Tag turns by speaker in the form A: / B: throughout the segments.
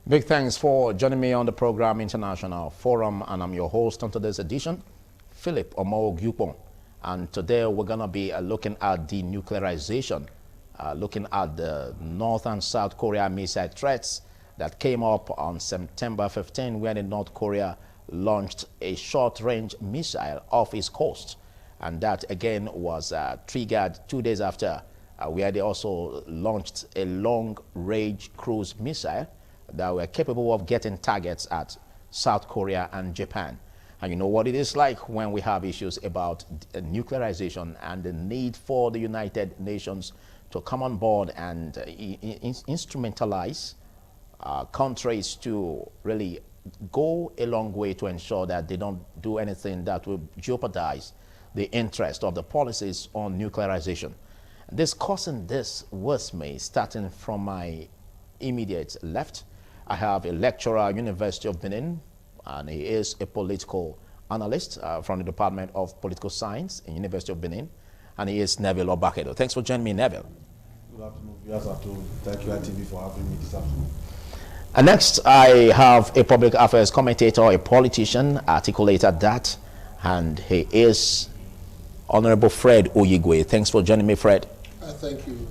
A: Big thanks for joining me on the program International Forum, and I'm your host on today's edition, Philip Omo. And today we're going to be looking at denuclearization, looking at the North and South Korea missile threats that came up on September 15 when North Korea launched a short-range missile off its coast. And that again was triggered 2 days after where they also launched a long-range cruise missile that were capable of getting targets at South Korea and Japan. And you know what it is like when we have issues about nuclearization and the need for the United Nations to come on board and instrumentalize countries to really go a long way to ensure that they don't do anything that will jeopardize the interest of the policies on nuclearization. Discussing this with me, starting from my immediate left, I have a lecturer at University of Benin, and he is a political analyst from the Department of Political Science in University of Benin, and he is Neville Obakedo. Thanks for joining me, Neville.
B: Good afternoon, viewers. Thank you, ITV, for having me this afternoon.
A: And next, I have a public affairs commentator, a politician, articulate at that, and he is Honorable Fred Oigue. Thanks for joining me, Fred.
C: Thank you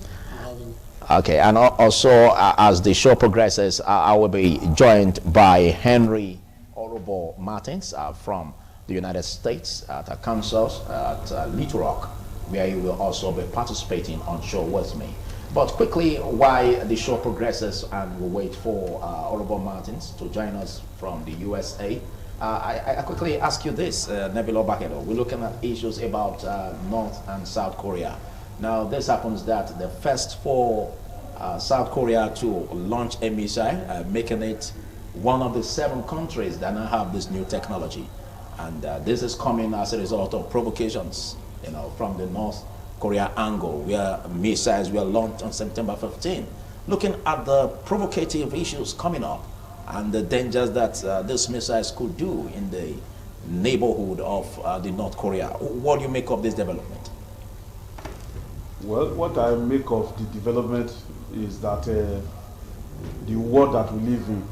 C: for having me.
A: Okay, and also as the show progresses, I will be joined by Henry Orobo Martins from the United States at Arkansas at Little Rock, where he will also be participating on show with me. But quickly, while the show progresses and we'll wait for Orobo Martins to join us from the USA, I quickly ask you this, Neville Obakedo. We're looking at issues about North and South Korea. Now, this happens that the first for South Korea to launch a missile, making it one of the 7 countries that now have this new technology. And this is coming as a result of provocations, you know, from the North Korea angle, where missiles were launched on September 15. Looking at the provocative issues coming up and the dangers that these missiles could do in the neighborhood of the North Korea. What do you make of this development?
B: Well, what I make of the development is that the world that we live in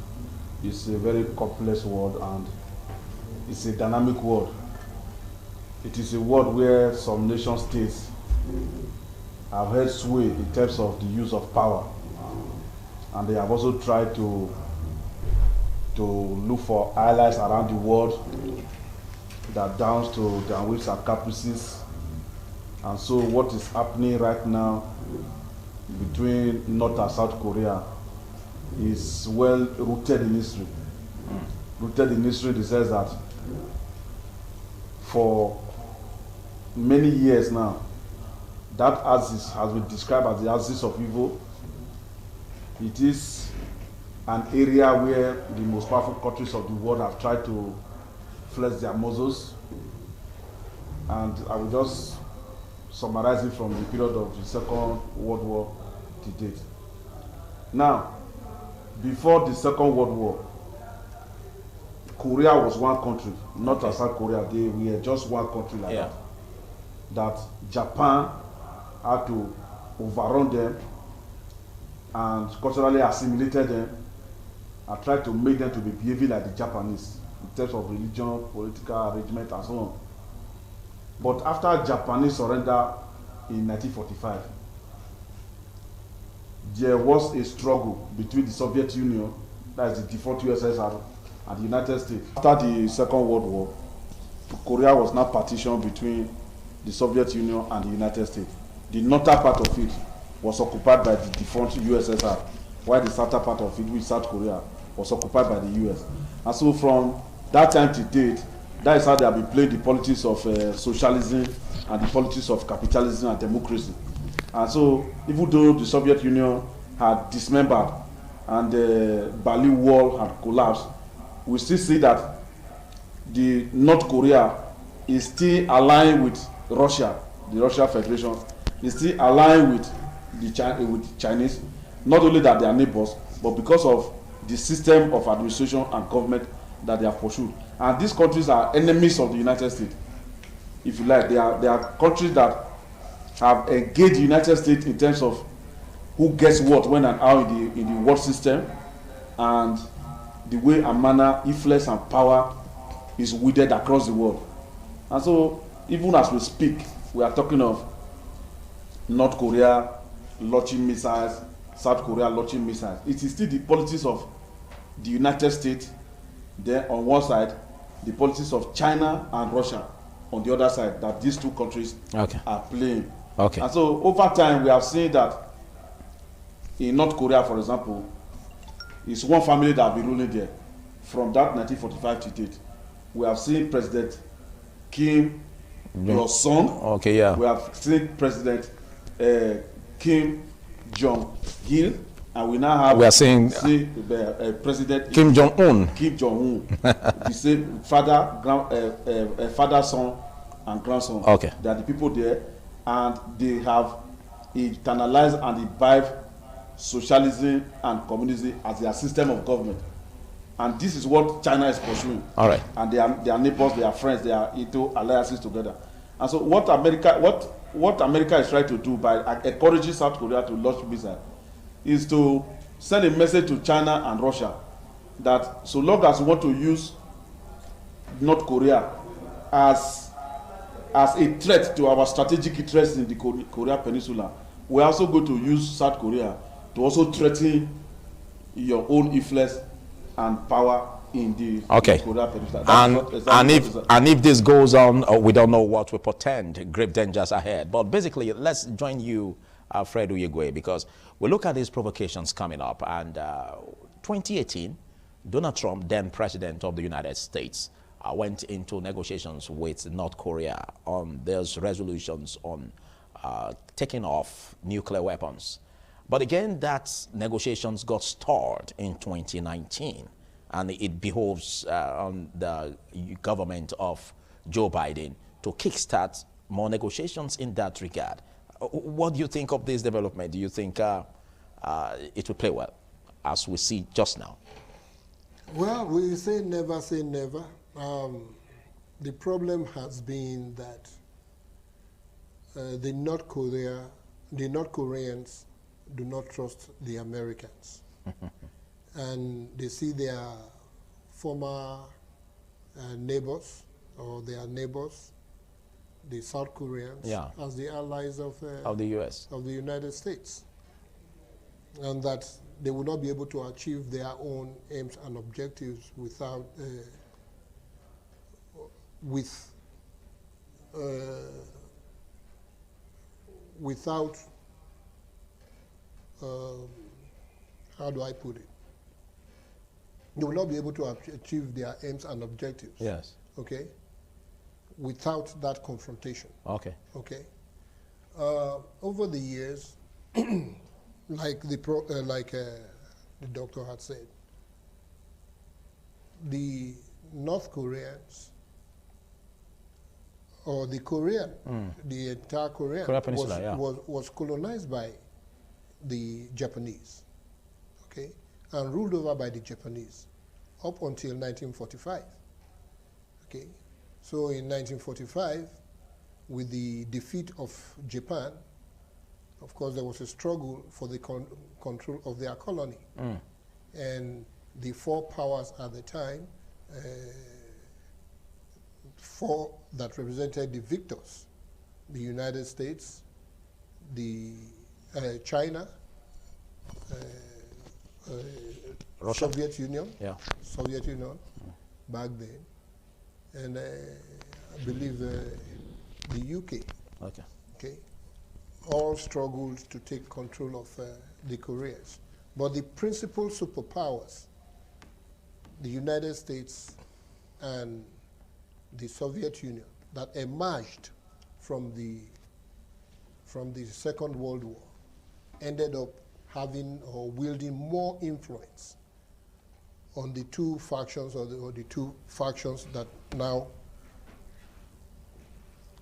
B: is a very complex world, and it's a dynamic world. It is a world where some nation states have held sway in terms of the use of power, and they have also tried to look for allies around the world that downs to their whims and caprices. And so what is happening right now between North and South Korea is well rooted in history. Rooted in history in the sense that for many years now, that axis has been described as the axis of evil. It is an area where the most powerful countries of the world have tried to flex their muscles. And I will just summarize it from the period of the Second World War to date. Now, before the Second World War, Korea was one country, not as South Korea. They were just one country like that. That Japan had to overrun them and culturally assimilated them and tried to make them to be behaving like the Japanese in terms of religion, political arrangement, and so on. But after Japanese surrender in 1945, there was a struggle between the Soviet Union, that is the default USSR, and the United States. After the Second World War, Korea was now partitioned between the Soviet Union and the United States. The northern part of it was occupied by the default USSR, while the southern part of it, which is South Korea, was occupied by the US. And so from that time to date, that is how they have been playing the politics of socialism and the politics of capitalism and democracy. And so, even though the Soviet Union had dismembered and the Berlin Wall had collapsed, we still see that the North Korea is still aligned with Russia, the Russian Federation, is still aligned with the Chinese. Not only that they are neighbors, but because of the system of administration and government that they have pursued. And these countries are enemies of the United States. If you like, they are countries that have engaged the United States in terms of who gets what, when and how in the world system. and the way and manner influence and power is wielded across the world. And so, even as we speak, we are talking of North Korea launching missiles, South Korea launching missiles. It is still the politics of the United States, then on one side, the politics of China and Russia on the other side, that these two countries are playing. And so, over time, we have seen that in North Korea, for example, it's one family that have been ruling there from that 1945 to date. We have seen President Kim, your son. We have seen President Kim Jong-il, and we now have President
A: Kim Jong-un.
B: Kim Jong-un, the same father, son, and grandson. They are the people there, and they have internalized and imbibed socialism and communism as their system of government. And this is what China is pursuing. And they are neighbors, they are friends, they are into alliances together. And so what America is trying to do by encouraging South Korea to launch missiles is to send a message to China and Russia that so long as we want to use North Korea as a threat to our strategic interests in the Korea Peninsula, we are also going to use South Korea to also threaten your own influence and power in the Korea Peninsula.
A: And if this goes on, we don't know what will portend grave dangers ahead. But basically, let's join you, Fred Oigue, because we look at these provocations coming up. And 2018, Donald Trump, then president of the United States, went into negotiations with North Korea on those resolutions on taking off nuclear weapons. But again, that negotiations got stalled in 2019, and it behoves on the government of Joe Biden to kickstart more negotiations in that regard. What do you think of this development? Do you think it will play well, as we see just now?
C: Well, we say never say never. The problem has been that the North Koreans do not trust the Americans. And they see their former neighbors, or their neighbors, the South Koreans, as the allies of the US, of the United States. And that they will not be able to achieve their own aims and objectives without how do I put it? They will not be able to achieve their aims and objectives. Okay? Without that confrontation. Okay? Over the years, like the doctor had said, the North Koreans, or the Korean, the entire Korea Peninsula, was colonized by the Japanese, okay, and ruled over by the Japanese up until 1945, okay. So in 1945, with the defeat of Japan, of course, there was a struggle for the control of their colony, and the four powers at the time, four that represented the victors, the United States, the China, Soviet Union, back then, and I believe the UK. Okay, all struggled to take control of the Koreas, but the principal superpowers, the United States and the Soviet Union, that emerged from the Second World War, ended up having or wielding more influence on the two factions, or the two factions that now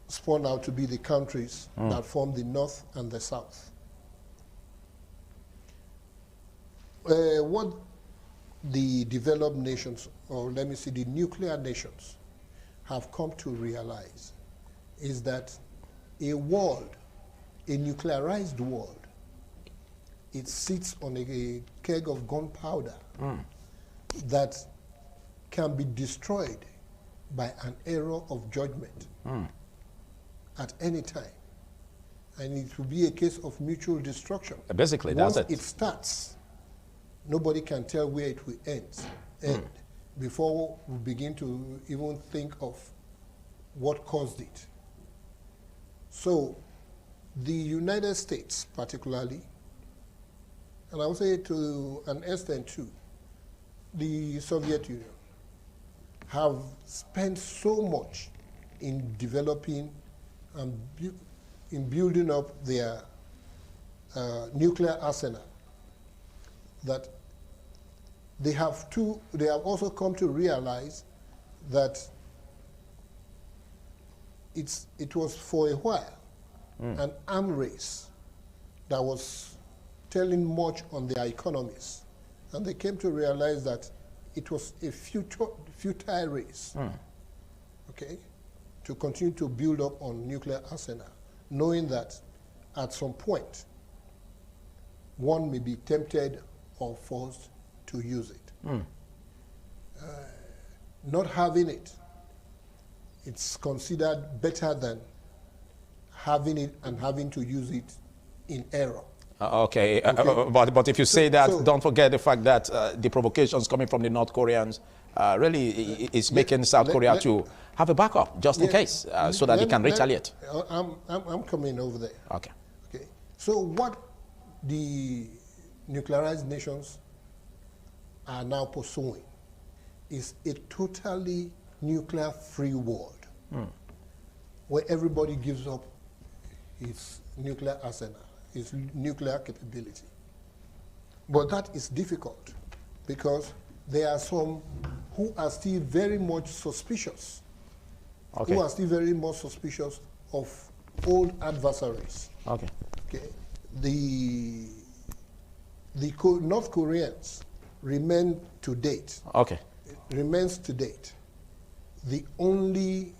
C: spawned out to be the countries that form the North and the South. What the developed nations, or let me say the nuclear nations, have come to realize is that a world, a nuclearized world, it sits on a keg of gunpowder that can be destroyed by an error of judgment at any time. And it will be a case of mutual destruction.
A: Basically, that's it.
C: Once it starts, nobody can tell where it will end before we begin to even think of what caused it. So the United States particularly, and I would say to an extent too, the Soviet Union, have spent so much in developing and in building up their nuclear arsenal that they have also come to realize that it was for a while an arms race that was telling much on their economies. And they came to realize that it was a futile race, okay, to continue to build up on nuclear arsenal, knowing that at some point, one may be tempted or forced to use it. Not having it, it's considered better than having it and having to use it in error.
A: Okay. But if you say that, so, don't forget the fact that the provocations coming from the North Koreans really is making South Korea to have a backup just in case, so that they can retaliate.
C: I'm coming over there.
A: Okay.
C: Okay. So what the nuclearized nations are now pursuing is a totally nuclear-free world, where everybody gives up its nuclear arsenal, its nuclear capability. But that is difficult because there are some who are still very much suspicious, who are still very much suspicious of old adversaries.
A: Okay.
C: Okay. The North Koreans remain to date.
A: Okay.
C: Remains to date the only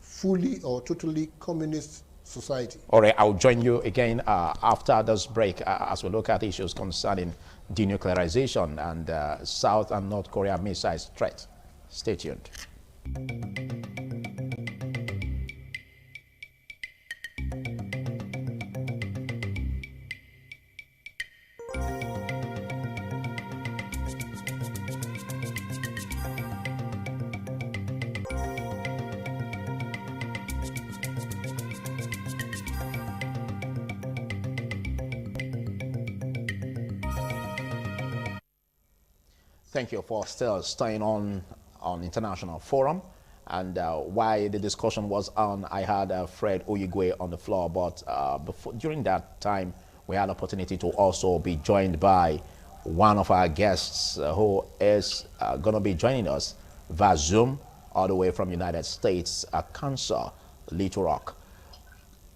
C: fully or totally communist society.
A: All right, I'll join you again after this break as we look at issues concerning denuclearization and South and North Korea missile threat. Stay tuned. Thank you for still staying on International Forum. And while the discussion was on, I had Fred Oigue on the floor. But during that time, we had opportunity to also be joined by one of our guests who is going to be joining us via Zoom all the way from United States, Arkansas, Little Rock.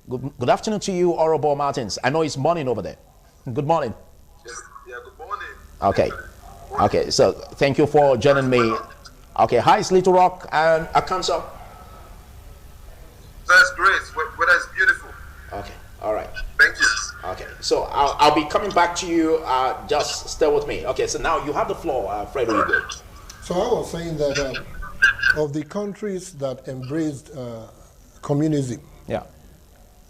A: Good afternoon to you, Honorable Martins. I know it's morning over there. Good morning.
D: Yes, yeah, good morning.
A: Okay. Okay, so thank you for joining me. Okay, hi, it's Little Rock and Arkansas.
D: That's great. Weather is beautiful.
A: Okay, all right.
D: Thank you.
A: Okay, so I'll be coming back to you. Just stay with me. Okay, so now you have the floor, Fred.
C: So I was saying that of the countries that embraced communism,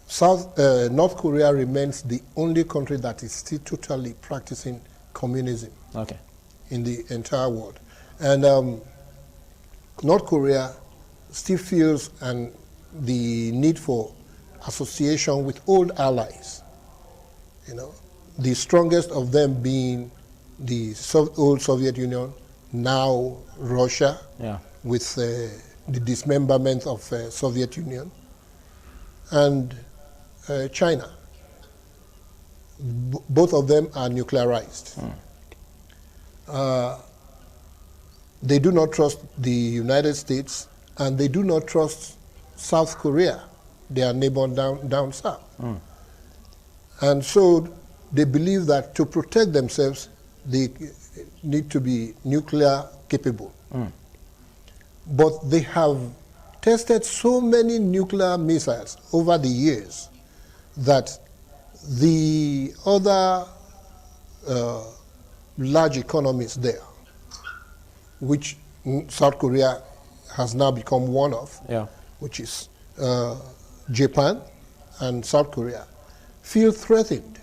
C: North Korea remains the only country that is still totally practicing communism.
A: Okay.
C: In the entire world. And North Korea still feels the need for association with old allies, you know, the strongest of them being the old Soviet Union, now Russia, with the dismemberment of Soviet Union, and China. Both of them are nuclearized. They do not trust the United States, and they do not trust South Korea, their neighbor down south. And so they believe that to protect themselves, they need to be nuclear capable. But they have tested so many nuclear missiles over the years that The other large economies there, which South Korea has now become one of, which is Japan and South Korea, feel threatened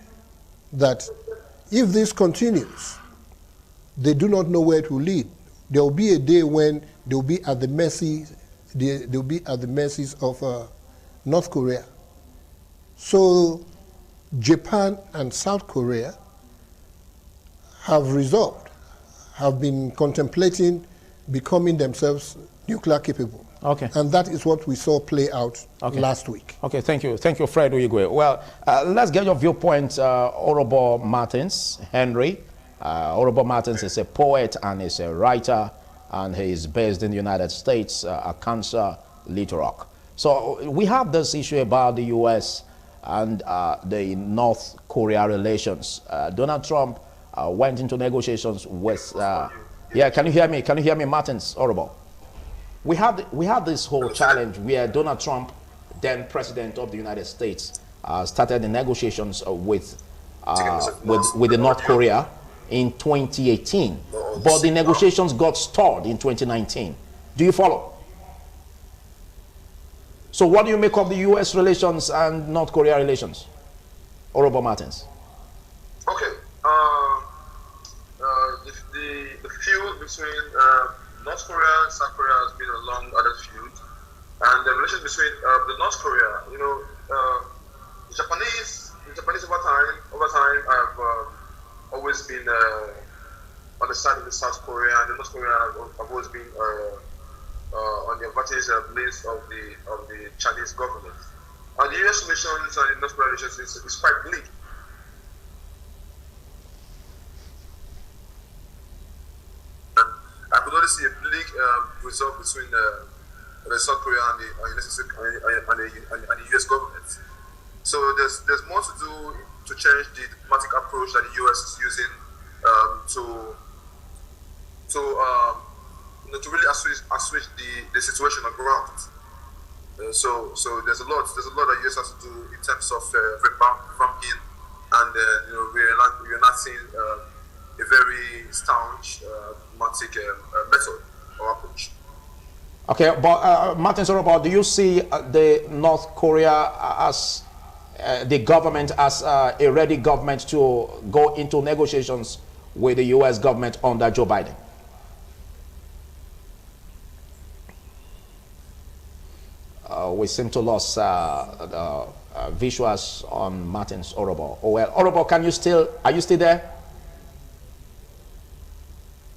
C: that if this continues, they do not know where to lead. There will be a day when they will be at the mercy. They will be at the mercies of North Korea. So Japan and South Korea have resolved, have been contemplating becoming themselves nuclear capable.
A: Okay.
C: And that is what we saw play out last week.
A: Okay, thank you. Thank you, Fred Oigue. Well, let's get your viewpoint, Honorable Martins, Henry. Honorable Martins is a poet and is a writer, and he is based in the United States, a cancer literate. So we have this issue about the U.S. and the North Korea relations. Donald Trump went into negotiations with, yeah, can you hear me? Can you hear me, Martins, Honorable? We have this whole challenge where Donald Trump, then President of the United States, started the negotiations with the North Korea in 2018, but the negotiations got stalled in 2019. Do you follow? So what do you make of the U.S. relations and North Korea relations, Honorable Martins?
D: Okay, the feud between North Korea and South Korea has been a long other feud, and the relations between the North Korea, you know, the Japanese over time have always been on the side of the South Korea, and the North Korea have always been on the advantage list of the Chinese government. And the U.S. relations and the North Korea relations is quite bleak. I could only see a bleak result between the South Korea and the U.S. government. So there's more to do to change the diplomatic approach that the U.S. is using to really assuage the situation on ground. So there's a lot that the U.S. has to do in terms of revamping and we're not seeing a very staunch diplomatic method or approach.
A: Okay, but Martin Soroba, do you see the North Korea as the government as a ready government to go into negotiations with the U.S. government under Joe Biden? We seem to lose visuals on Martin's Orobo. Oh well, Orobo, are you still there?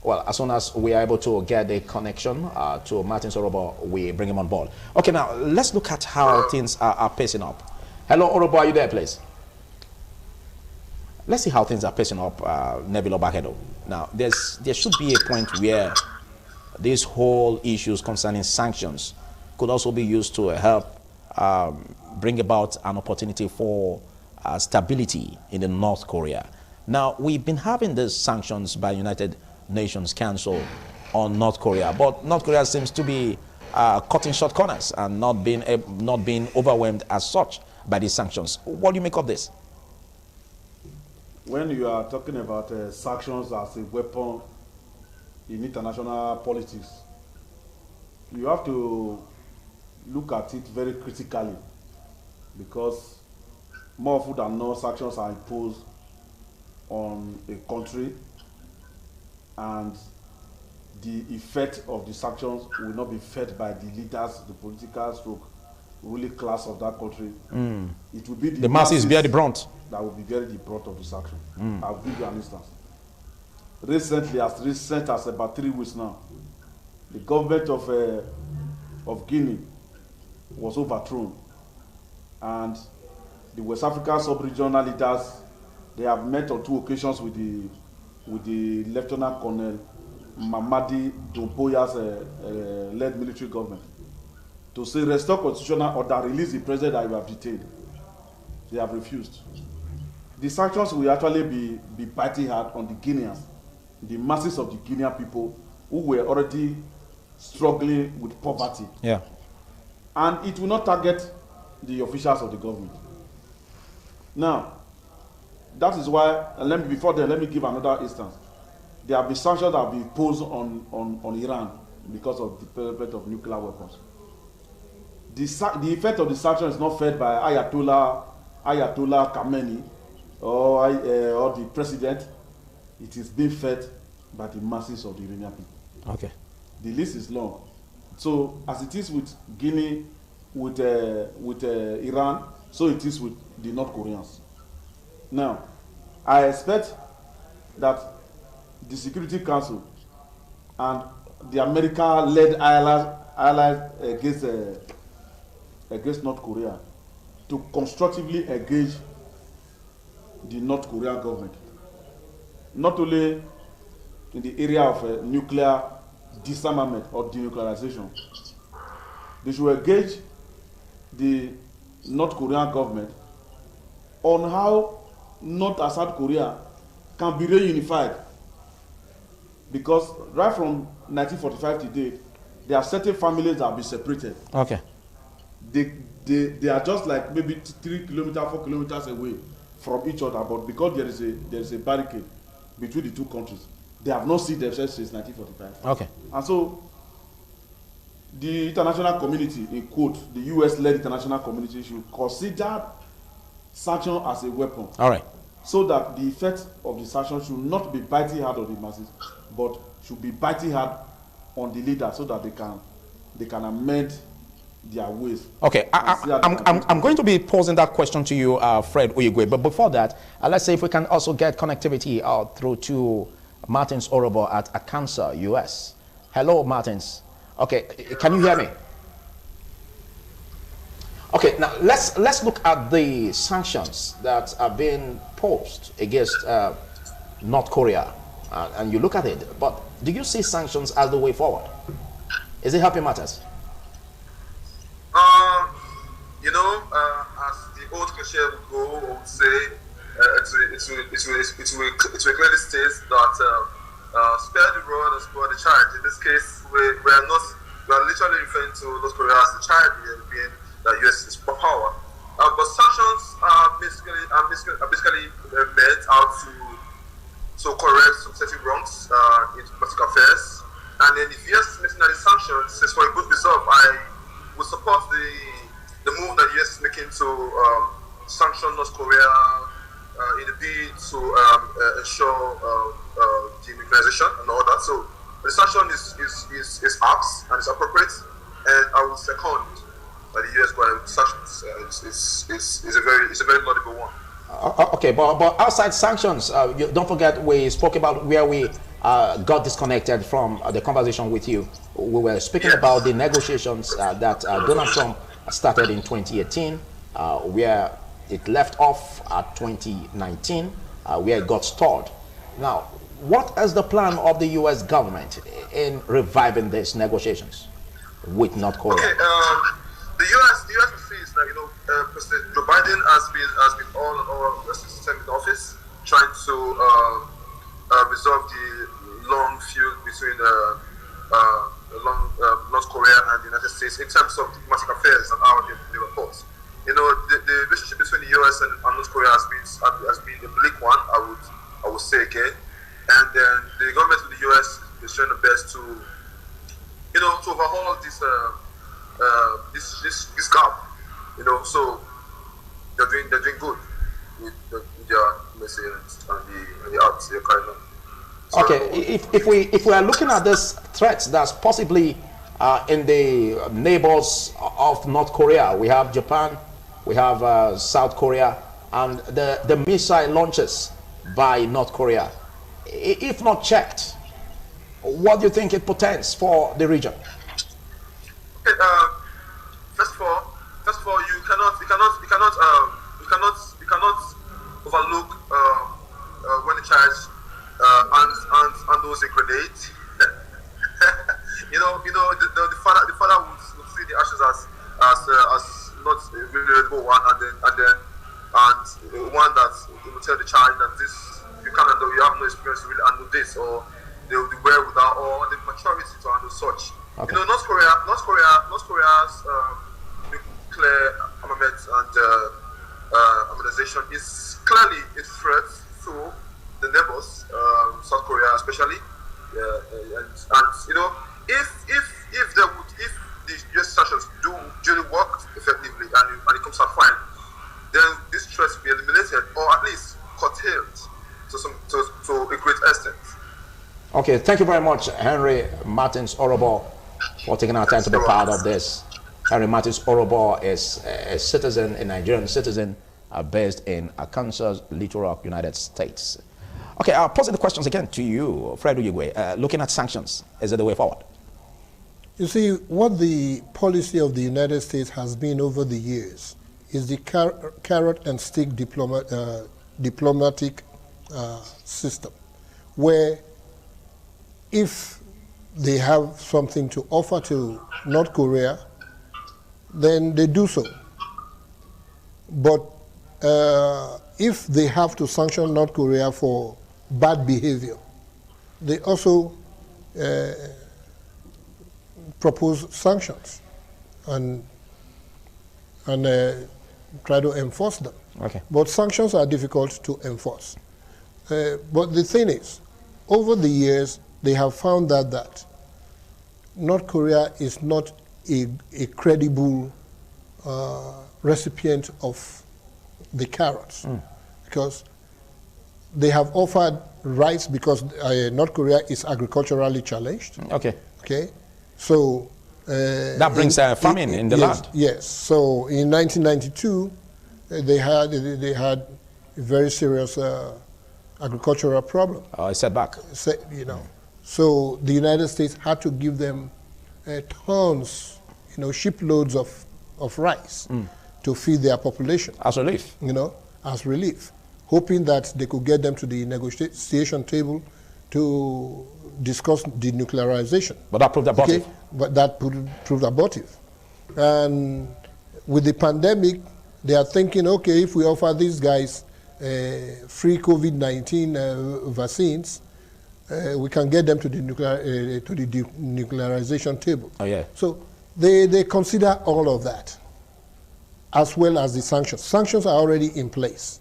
A: Well, as soon as we are able to get the connection to Martin's Orobo, we bring him on board. Okay, now let's look at how things are pacing up. Hello, Orobo, are you there, please? Let's see how things are pacing up, Nebilo Bakedo. Now, there should be a point where these whole issues concerning sanctions could also be used to help bring about an opportunity for stability in the North Korea. Now, we've been having these sanctions by United Nations Council on North Korea, but North Korea seems to be cutting short corners and not being overwhelmed as such by these sanctions. What do you make of this?
B: When you are talking about sanctions as a weapon in international politics, you have to look at it very critically, because more often than not, sanctions are imposed on a country, and the effect of the sanctions will not be felt by the leaders, the political stroke, ruling class of that country. It will be the
A: masses bear the brunt.
B: That will be bearing the brunt of the sanction. I'll give you an instance. Recently, as recent as about 3 weeks now, the government of Guinea was overthrown, and the West African sub-regional leaders, they have met on 2 occasions with the Lieutenant Colonel Mamadi Doumbouya's led military government to say restore constitutional order, release the president that you have detained. They have refused. The sanctions will actually be biting hard on the Guineans, the masses of the Guinean people who were already struggling with poverty.
A: Yeah.
B: And it will not target the officials of the government. Now, that is why, before then, let me give another instance. There have been sanctions that have been imposed on Iran because of the development of nuclear weapons. The effect of the sanction is not fed by Ayatollah Khamenei or the president. It is being fed by the masses of the Iranian people.
A: Okay.
B: The list is long. So as it is with Guinea, with Iran, so it is with the North Koreans. Now, I expect that the Security Council and the America-led allies against North Korea to constructively engage the North Korean government, not only in the area of nuclear disarmament or denuclearization. They should engage the North Korean government on how North and South Korea can be reunified. Because right from 1945 to date, there are certain families that have been separated.
A: Okay.
B: They are just like maybe 3 kilometers, 4 kilometers away from each other, but because there is a barricade between the two countries, they have not seen themselves since 1945.
A: Okay.
B: And so the international community, in quote, the US-led international community should consider sanction as a weapon.
A: All right.
B: So that the effect of the sanction should not be biting hard on the masses, but should be biting hard on the leader, so that they can amend their ways.
A: Okay, I'm going to be posing that question to you, Fred Oigue. But before that, let's say if we can also get connectivity through to Martins Orobo at Arkansas, US. Hello, Martins. Okay, can you hear me? Okay, now let's look at the sanctions that are being posed against North Korea, and you look at it. But do you see sanctions as the way forward? Is it helping matters?
D: As the old cliche would go, I would say it will clearly state that spare the rod and spoil the child. In this case, we are literally referring to North Korea as the child, being the US is power. But sanctions are basically meant out to correct some certain wrongs in domestic affairs. And then if US is making the sanctions, it's for a good result. I would support the move that the US is making to sanction North Korea in a bid to ensure denuclearization and all that. So the sanction is apt and it's appropriate, and I would second that the US going sanctions is a very laudable one.
A: Okay, but outside sanctions, don't forget we spoke about where we got disconnected from the conversation with you. We were speaking about the negotiations that Donald Trump started in 2018, where it left off at 2019, where it got stalled. Now, what is the plan of the U.S. government in reviving these negotiations with North Korea?
D: Okay, the U.S. says that President Joe Biden has been all since in office, trying to resolve the long feud between North Korea and the United States in terms of diplomatic affairs and how they report. The relationship between the U.S. and North Korea has been a bleak one. I would say again, and then the government of the U.S. is trying their best to overhaul this gap. So they're doing good with their messages and the arts they're carrying on. So,
A: okay, if we are looking at this threat that's possibly in the neighbors of North Korea, we have Japan, we have South Korea, and the missile launches by North Korea. If not checked, what do you think it portends for the region?
D: Okay, first of all, you cannot overlook when the child and those a grenade. the father would see the ashes as not a really one, and one that will tell the child that this you have no experience to really handle this, or the wherewithal or the maturity to handle such. Okay. North Korea's nuclear armament and amortization is clear clearly a threat to the neighbors, South Korea especially, and you know, if the US sanctions do really work effectively and it comes out fine, then this threat will be eliminated or at least curtailed to a great extent.
A: Okay, thank you very much, Henry Martins Orobo, for taking our time to be part of this. Henry Martins Orobo is a citizen, a Nigerian citizen, based in Arkansas, Little Rock, United States. Okay, I'll pose the questions again to you, Fred Oigue. Looking at sanctions, is it the way forward?
C: You see, what the policy of the United States has been over the years is the carrot and stick diplomatic system, where if they have something to offer to North Korea, then they do so. But if they have to sanction North Korea for bad behavior, they also propose sanctions and try to enforce them.
A: Okay.
C: But sanctions are difficult to enforce. But the thing is, over the years, they have found that North Korea is not a credible recipient of the carrots, because they have offered rice because North Korea is agriculturally challenged.
A: Okay.
C: Okay, so
A: that brings famine in the land.
C: Yes. So in 1992, they had a very serious agricultural problem.
A: A setback.
C: You know, so the United States had to give them tons, shiploads of rice to feed their population.
A: As relief.
C: As relief, hoping that they could get them to the negotiation table to discuss denuclearization.
A: But that proved abortive.
C: Okay? But that proved abortive. And with the pandemic, they are thinking, okay, if we offer these guys free COVID-19 vaccines, we can get them to the denuclearization table.
A: Oh, yeah.
C: So they consider all of that, as well as the sanctions. Sanctions are already in place.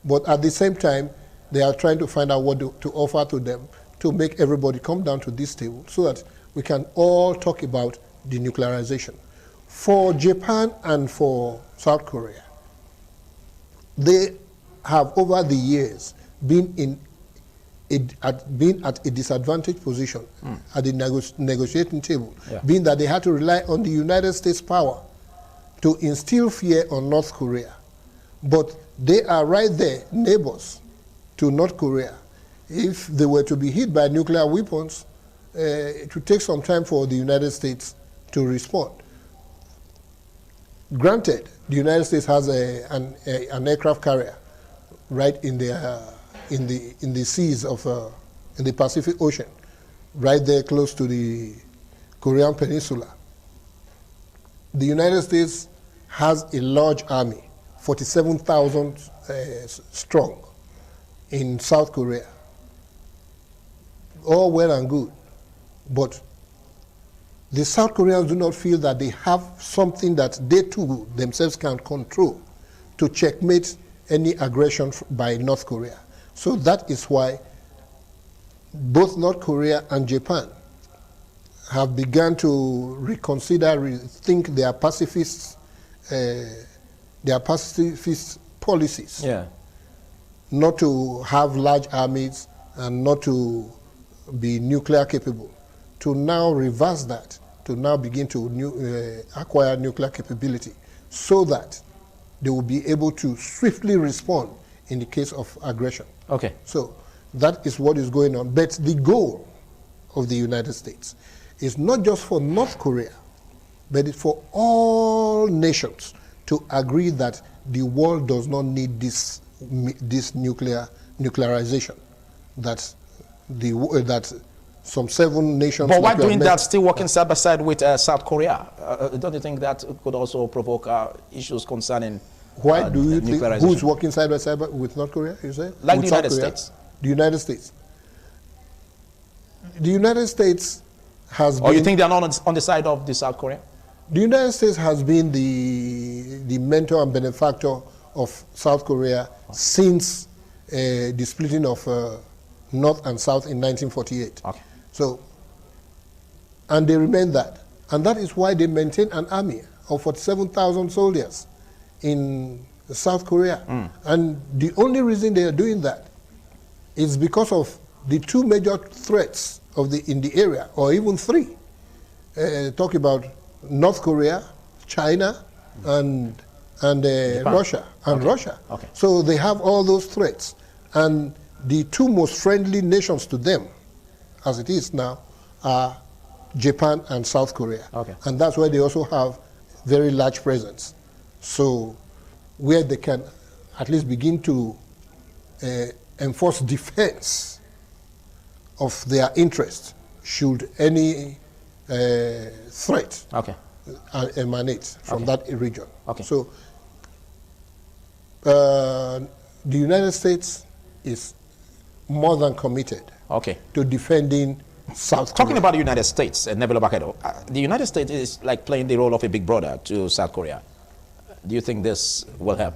C: But at the same time, they are trying to find out what to offer to them to make everybody come down to this table so that we can all talk about denuclearization. For Japan and for South Korea, they have over the years been at a disadvantaged position at the negotiating table, being that they had to rely on the United States power to instill fear on North Korea. But they are right there, neighbors to North Korea. If they were to be hit by nuclear weapons, it would take some time for the United States to respond. Granted, the United States has an aircraft carrier right in the seas of in the Pacific Ocean, right there close to the Korean Peninsula. The United States has a large army, 47,000 strong, in South Korea. All well and good, but the South Koreans do not feel that they have something that they too themselves can control to checkmate any aggression by North Korea. So that is why both North Korea and Japan have begun to rethink their pacifist policies.
A: Yeah.
C: Not to have large armies and not to be nuclear capable, to now reverse that, to now begin to acquire nuclear capability so that they will be able to swiftly respond in the case of aggression.
A: Okay.
C: So that is what is going on. But the goal of the United States is not just for North Korea, but it's for all nations to agree that the world does not need this nuclearization. That some 7 nations.
A: But why doing that, still working side by side with South Korea? Don't you think that could also provoke issues concerning?
C: Why do you think who is working side by side with North Korea? You say
A: like
C: with
A: the United States.
C: The United States. The United States has.
A: Or you think they are not on the side of the South Korea?
C: The United States has been the mentor and benefactor of South Korea since the splitting of North and South in 1948.
A: Okay.
C: So, and they remain that. And that is why they maintain an army of 47,000 soldiers in South Korea. And the only reason they are doing that is because of the two major threats in the area, or even three. Talk about North Korea, China, and Russia. Russia.
A: Okay.
C: So they have all those threats. And the two most friendly nations to them, as it is now, are Japan and South Korea.
A: Okay.
C: And that's where they also have very large presence. So where they can at least begin to enforce defense of their interest should any threat emanate from that region.
A: Okay.
C: So the United States is more than committed to defending South Korea.
A: Talking about the United States, Nebula Bakedo, the United States is like playing the role of a big brother to South Korea. Do you think this will help?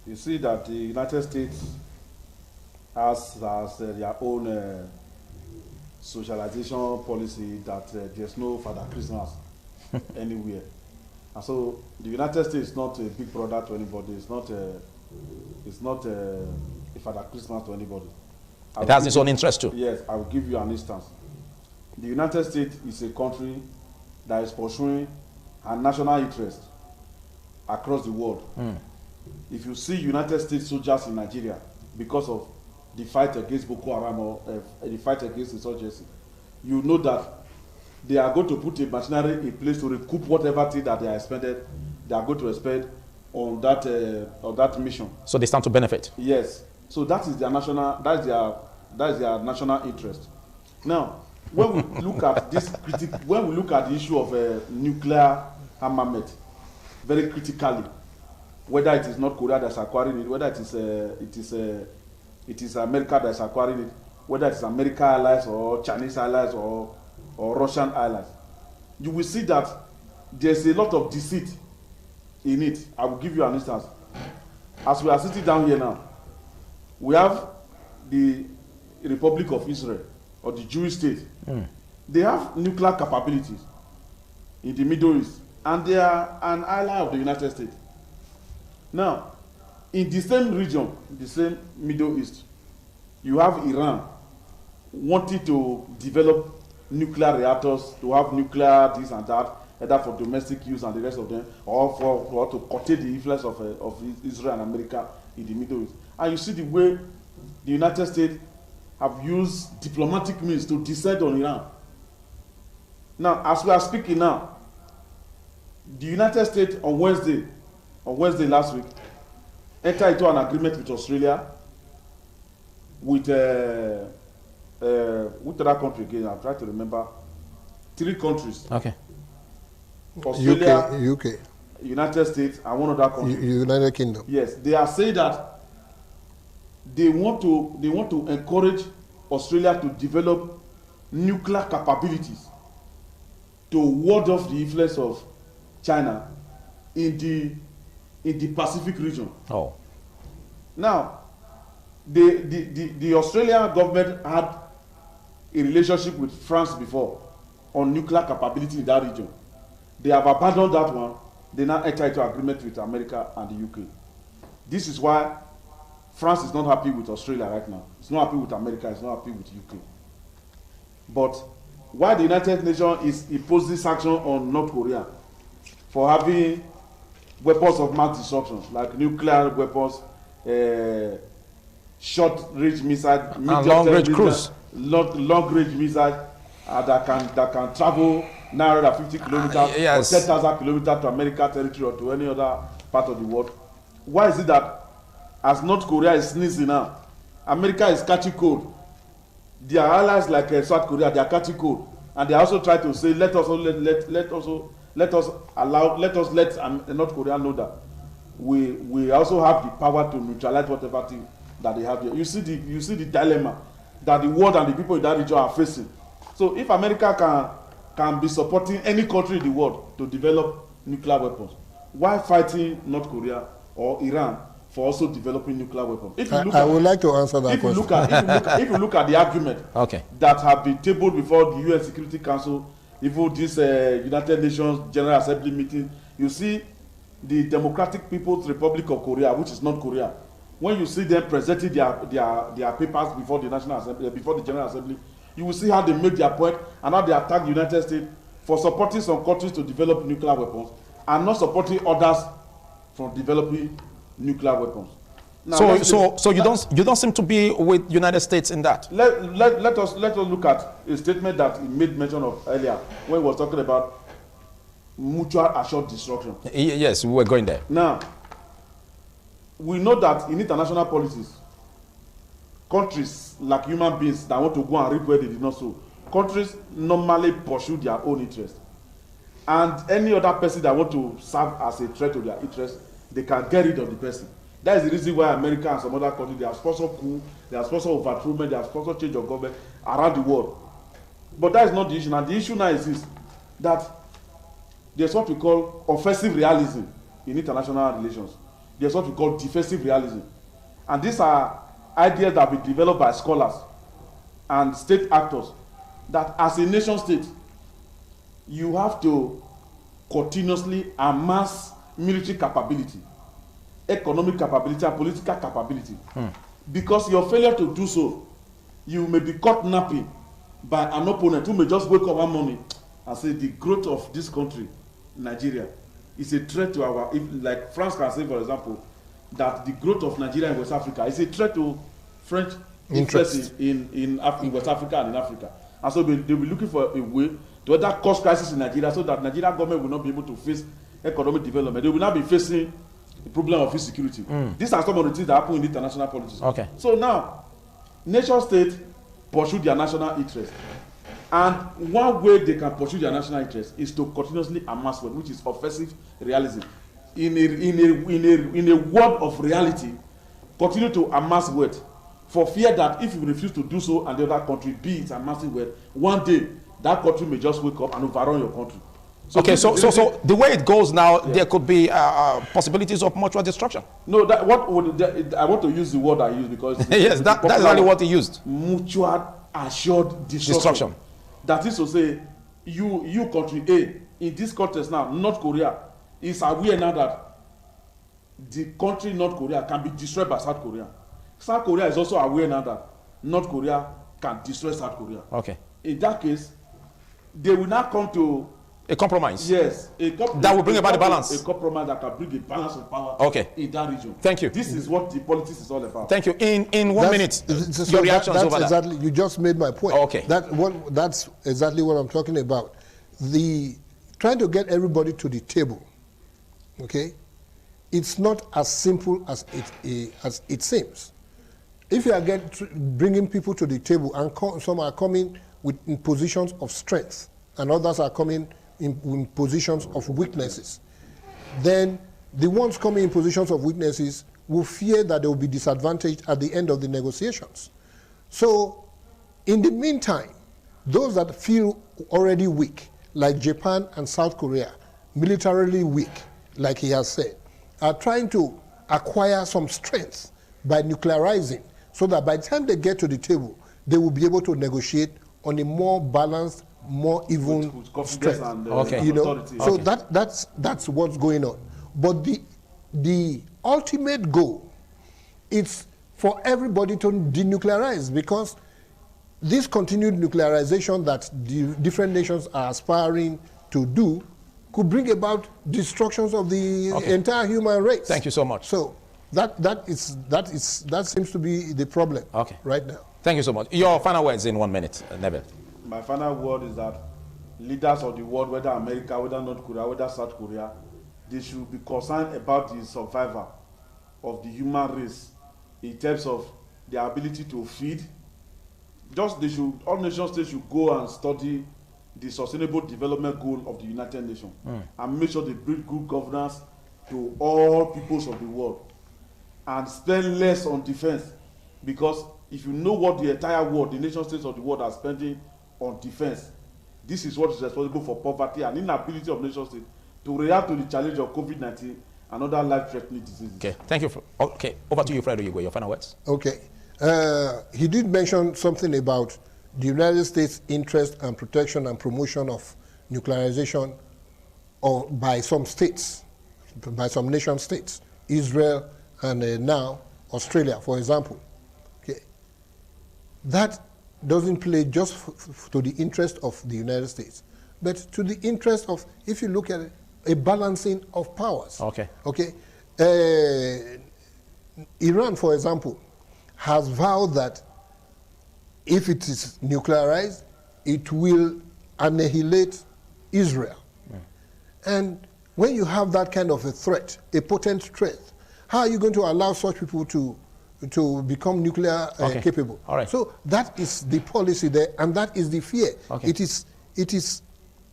B: You see that the United States has their own socialization policy that there's no Father Christmas anywhere. And so the United States is not a big brother to anybody. It's not a Father Christmas to anybody.
A: It has its own interest too.
B: Yes, I will give you an instance. The United States is a country that is pursuing a national interest across the world. If you see United States soldiers in Nigeria because of the fight against Boko Haram or the fight against insurgency, you know that they are going to put a machinery in place to recoup whatever thing that they are expended, they are going to expend on that mission.
A: So they stand to benefit.
B: Yes. So that is their national. That is their national interest. Now, when we look at this, when we look at the issue of nuclear armament, very critically, whether it is North Korea that's acquiring it, whether it is America that's acquiring it, whether it is American allies or Chinese allies or Russian allies, you will see that there's a lot of deceit in it. I will give you an instance. As we are sitting down here now, we have the Republic of Israel, or the Jewish state. They have nuclear capabilities in the Middle East, and they are an ally of the United States. Now, in the same region, the same Middle East, you have Iran wanting to develop nuclear reactors, to have nuclear this and that, either for domestic use and the rest of them, or to curtail the influence of Israel and America in the Middle East. And you see the way the United States have used diplomatic means to descend on Iran. Now, as we are speaking now, the United States on Wednesday last week, entered into an agreement with Australia, with other country again. I'm trying to remember. 3 countries.
A: Okay.
B: Australia,
C: UK,
B: United States, and one other country.
C: United Kingdom.
B: Yes, they are saying that they want to encourage Australia to develop nuclear capabilities to ward off the influence of China in the Pacific region.
A: Oh.
B: Now, the Australian government had a relationship with France before on nuclear capability in that region. They have abandoned that one. They now enter into agreement with America and the UK. This is why France is not happy with Australia right now. It's not happy with America. It's not happy with UK. But why the United Nations is imposing sanctions on North Korea for having weapons of mass destruction, like nuclear weapons, short-range missiles,
A: long-range cruise,
B: long-range missiles that can travel 950 kilometers
A: yes,
B: or 10,000 kilometers to American territory or to any other part of the world. Why is it that as North Korea is sneezing now, America is catching cold? Their allies like South Korea, they are catching cold, and they also try to say, let us let North Korea know that we also have the power to neutralize whatever thing that they have here. You see the dilemma that the world and the people in that region are facing. So if America can be supporting any country in the world to develop nuclear weapons, why fighting North Korea or Iran for also developing nuclear weapons. If you look
C: I would like to answer that question.
B: If you look at the argument that have been tabled before the UN Security Council, even this United Nations General Assembly meeting, you see the Democratic People's Republic of Korea, which is North Korea. When you see them presenting their papers before the National Assembly, before the General Assembly, you will see how they make their point and how they attack the United States for supporting some countries to develop nuclear weapons and not supporting others from developing nuclear weapons. Now,
A: so you don't seem to be with United States in that.
B: Let us look at a statement that he made mention of earlier when he was talking about mutual assured destruction.
A: Yes, we were going there.
B: Now, we know that in international policies, countries like human beings that want to go and reap where they did not sow, countries normally pursue their own interest. And any other person that want to serve as a threat to their interest, they can get rid of the person. That is the reason why America and some other countries, they have sponsored coup, they have sponsored overthrow, they have sponsored change of government around the world. But that is not the issue. And the issue now is this, that there's what we call offensive realism in international relations. There's what we call defensive realism. And these are ideas that have been developed by scholars and state actors, that as a nation state, you have to continuously amass military capability, economic capability, and political capability. Because your failure to do so, you may be caught napping by an opponent who may just wake up one morning and say the growth of this country, Nigeria, is a threat to our, like France can say, for example, that the growth of Nigeria in West Africa is a threat to French interests in West Africa and in Africa. And so they'll be looking for a way to either cause crisis in Nigeria so that Nigerian government will not be able to face economic development. They will not be facing the problem of insecurity. These are some of the things that happen in international politics.
A: Okay.
B: So now, nation states pursue their national interest. And one way they can pursue their national interest is to continuously amass wealth, which is offensive realism. In a world of reality, continue to amass wealth for fear that if you refuse to do so and the other country, be it amassing wealth, one day that country may just wake up and overrun your country. So
A: okay, so the way it goes now, there could be possibilities of mutual destruction.
B: No, I want to use the word I use because
A: yes, that's exactly what he used.
B: Mutual assured destruction. That is to say, you country A, in this context now, North Korea is aware now that the country North Korea can be destroyed by South Korea. South Korea is also aware now that North Korea can destroy South Korea.
A: Okay.
B: In that case, they will now come to
A: a compromise.
B: Yes,
A: that will bring about the balance.
B: A compromise that can bring a balance of power.
A: Okay.
B: In that region.
A: Thank you.
B: This is what the politics is all about.
A: Thank you. In 1 minute, your reactions over
C: exactly, that. You just made my point.
A: Okay.
C: That's exactly what I'm talking about. Trying to get everybody to the table. Okay, it's not as simple as it seems. If you are bringing people to the table and some are coming in positions of strength and others are coming in positions of weaknesses, then the ones coming in positions of weaknesses will fear that they will be disadvantaged at the end of the negotiations. So, in the meantime, those that feel already weak, like Japan and South Korea, militarily weak, like he has said, are trying to acquire some strength by nuclearizing, so that by the time they get to the table, they will be able to negotiate on a more balanced, more even strength. And,
A: okay.
C: You know, so that's what's going on. But the ultimate goal is for everybody to denuclearize, because this continued nuclearization that the different nations are aspiring to do could bring about destructions of the entire human race.
A: Thank you so much.
C: So that seems to be the problem right now.
A: Thank you so much. Your final words in 1 minute, Nebel.
B: My final word is that leaders of the world, whether America, whether North Korea, whether South Korea, they should be concerned about the survival of the human race in terms of their ability to feed. All nation states should go and study the sustainable development goal of the United Nations and make sure they bring good governance to all peoples of the world and spend less on defense, because if you know what the entire world, the nation states of the world are spending on defense, this is what is responsible for poverty and inability of nation states to react to the challenge of COVID-19 and other life-threatening diseases.
A: Okay, thank you. Okay, over to you, Fred Oigue, your final words.
C: Okay. He did mention something about the United States' interest and protection and promotion of nuclearization by some states, by some nation states, Israel and now Australia, for example. Okay. That doesn't play just to the interest of the United States, but to the interest of, if you look at it, a balancing of powers.
A: Okay.
C: Okay. Iran, for example, has vowed that if it is nuclearized, it will annihilate Israel. Yeah. And when you have that kind of a threat, a potent threat, how are you going to allow such people to become nuclear capable?
A: All right.
C: So that is the policy there, and that is the fear.
A: Okay.
C: It is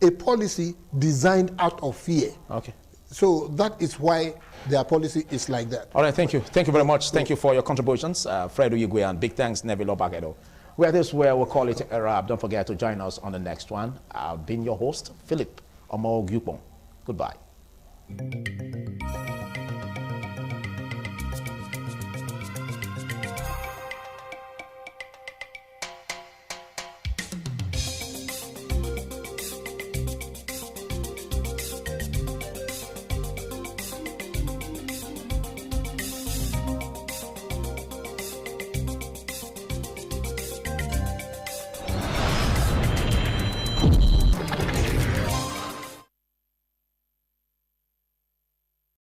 C: a policy designed out of fear.
A: Okay.
C: So that is why their policy is like that.
A: All right, thank you. Thank you very much. Thank you for your contributions, Fred Oigue, and big thanks, Neville Obagedo. Well, this is where we'll call it a wrap. Don't forget to join us on the next one. I've been your host, Philip Omo Gyupon. Goodbye.